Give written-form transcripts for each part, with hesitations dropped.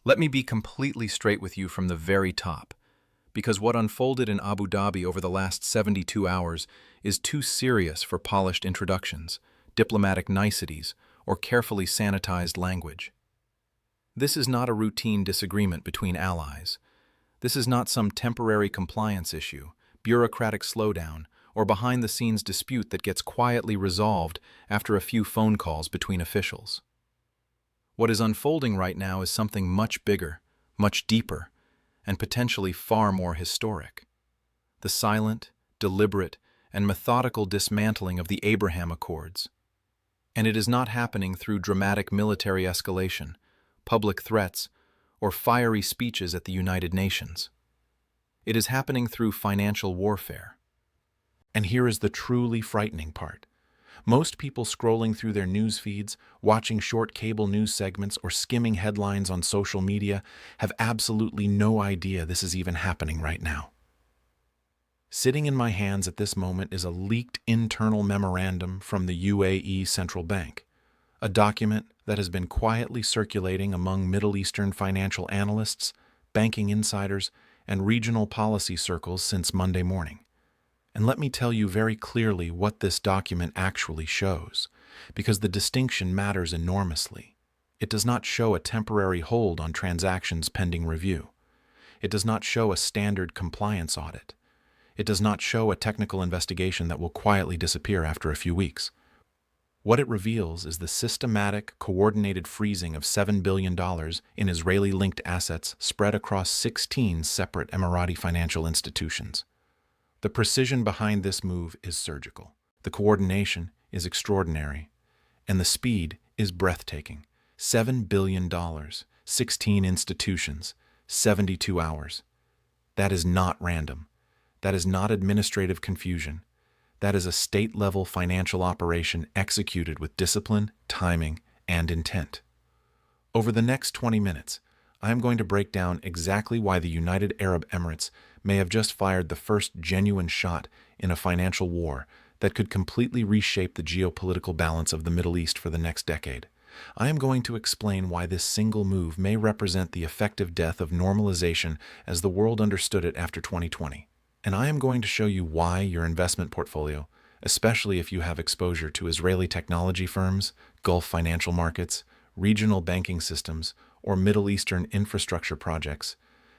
Let me be completely straight with you from the very top, because what unfolded in Abu Dhabi over the last 72 hours is too serious for polished introductions, diplomatic niceties, or carefully sanitized language. This is not a routine disagreement between allies. This is not some temporary compliance issue, bureaucratic slowdown, or behind-the-scenes dispute that gets quietly resolved after a few phone calls between officials. What is unfolding right now is something much bigger, much deeper, and potentially far more historic. The silent, deliberate, and methodical dismantling of the Abraham Accords. And it is not happening through dramatic military escalation, public threats, or fiery speeches at the United Nations. It is happening through financial warfare. And here is the truly frightening part. Most people scrolling through their news feeds, watching short cable news segments, or skimming headlines on social media have absolutely no idea this is even happening right now. Sitting in my hands at this moment is a leaked internal memorandum from the UAE Central Bank, a document that has been quietly circulating among Middle Eastern financial analysts, banking insiders, and regional policy circles since Monday morning. And let me tell you very clearly what this document actually shows, because the distinction matters enormously. It does not show a temporary hold on transactions pending review. It does not show a standard compliance audit. It does not show a technical investigation that will quietly disappear after a few weeks. What it reveals is the systematic, coordinated freezing of $7 billion in Israeli-linked assets spread across 16 separate Emirati financial institutions. The precision behind this move is surgical. The coordination is extraordinary. And the speed is breathtaking. $7 billion, 16 institutions, 72 hours. That is not random. That is not administrative confusion. That is a state-level financial operation executed with discipline, timing, and intent. Over the next 20 minutes, I am going to break down exactly why the United Arab Emirates may have just fired the first genuine shot in a financial war that could completely reshape the geopolitical balance of the Middle East for the next decade. I am going to explain why this single move may represent the effective death of normalization as the world understood it after 2020. And I am going to show you why your investment portfolio, especially if you have exposure to Israeli technology firms, Gulf financial markets, regional banking systems, or Middle Eastern infrastructure projects,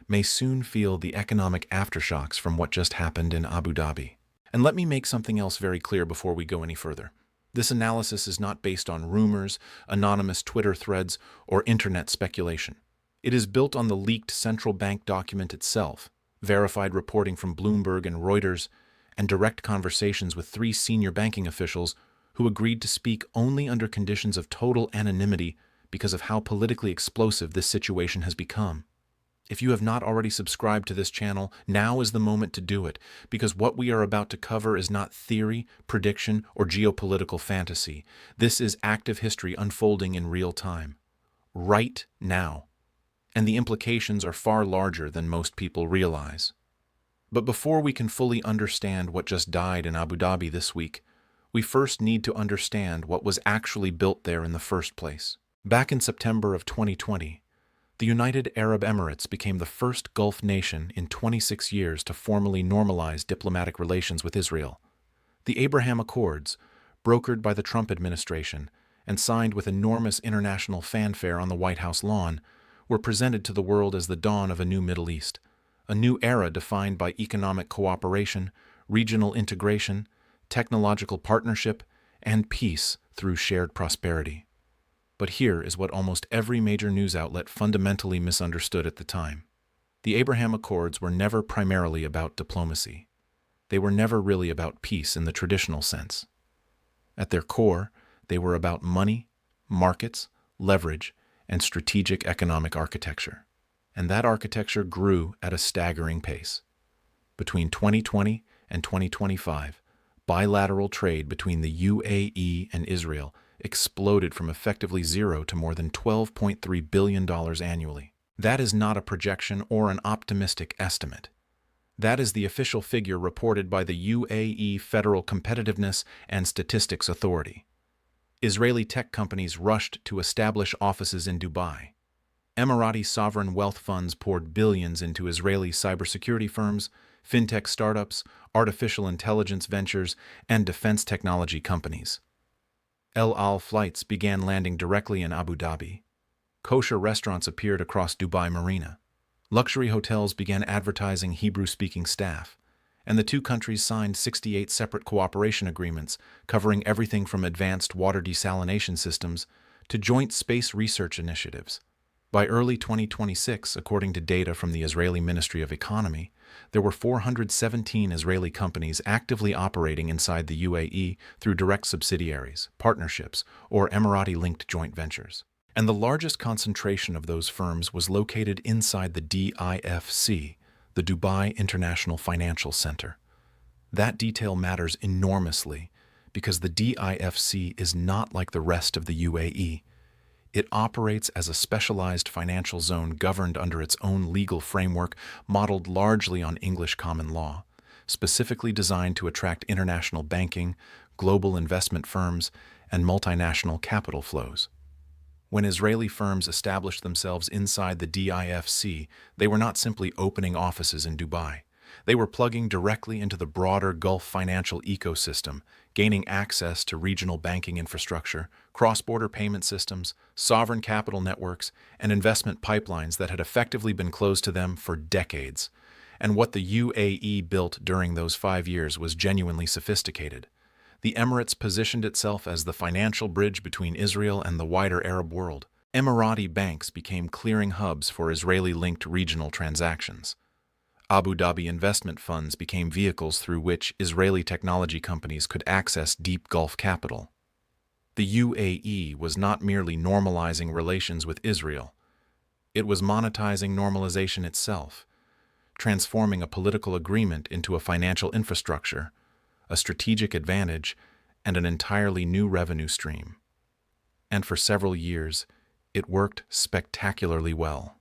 may soon feel the economic aftershocks from what just happened in Abu Dhabi. And let me make something else very clear before we go any further. This analysis is not based on rumors, anonymous Twitter threads, or internet speculation. It is built on the leaked central bank document itself, verified reporting from Bloomberg and Reuters, and direct conversations with 3 senior banking officials who agreed to speak only under conditions of total anonymity because of how politically explosive this situation has become. If you have not already subscribed to this channel, now is the moment to do it, because what we are about to cover is not theory, prediction, or geopolitical fantasy. This is active history unfolding in real time. Right now. And the implications are far larger than most people realize. But before we can fully understand what just died in Abu Dhabi this week, we first need to understand what was actually built there in the first place. Back in September of 2020, the United Arab Emirates became the first Gulf nation in 26 years to formally normalize diplomatic relations with Israel. The Abraham Accords, brokered by the Trump administration and signed with enormous international fanfare on the White House lawn, were presented to the world as the dawn of a new Middle East, a new era defined by economic cooperation, regional integration, technological partnership, and peace through shared prosperity. But here is what almost every major news outlet fundamentally misunderstood at the time. The Abraham Accords were never primarily about diplomacy. They were never really about peace in the traditional sense. At their core, they were about money, markets, leverage, and strategic economic architecture. And that architecture grew at a staggering pace. Between 2020 and 2025, bilateral trade between the UAE and Israel exploded from effectively zero to more than $12.3 billion annually. That is not a projection or an optimistic estimate. That is the official figure reported by the UAE Federal Competitiveness and Statistics Authority. Israeli tech companies rushed to establish offices in Dubai. Emirati sovereign wealth funds poured billions into Israeli cybersecurity firms, fintech startups, artificial intelligence ventures, and defense technology companies. El Al flights began landing directly in Abu Dhabi. Kosher restaurants appeared across Dubai Marina. Luxury hotels began advertising Hebrew-speaking staff, and the two countries signed 68 separate cooperation agreements covering everything from advanced water desalination systems to joint space research initiatives. By early 2026, according to data from the Israeli Ministry of Economy, there were 417 Israeli companies actively operating inside the UAE through direct subsidiaries, partnerships, or Emirati-linked joint ventures. And the largest concentration of those firms was located inside the DIFC, the Dubai International Financial Center. That detail matters enormously because the DIFC is not like the rest of the UAE. It operates as a specialized financial zone governed under its own legal framework modeled largely on English common law, specifically designed to attract international banking, global investment firms, and multinational capital flows. When Israeli firms established themselves inside the DIFC, they were not simply opening offices in Dubai. They were plugging directly into the broader Gulf financial ecosystem, gaining access to regional banking infrastructure, cross-border payment systems, sovereign capital networks, and investment pipelines that had effectively been closed to them for decades. And what the UAE built during those 5 years was genuinely sophisticated. The Emirates positioned itself as the financial bridge between Israel and the wider Arab world. Emirati banks became clearing hubs for Israeli-linked regional transactions. Abu Dhabi investment funds became vehicles through which Israeli technology companies could access deep Gulf capital. The UAE was not merely normalizing relations with Israel. It was monetizing normalization itself, transforming a political agreement into a financial infrastructure, a strategic advantage, and an entirely new revenue stream. And for several years, it worked spectacularly well.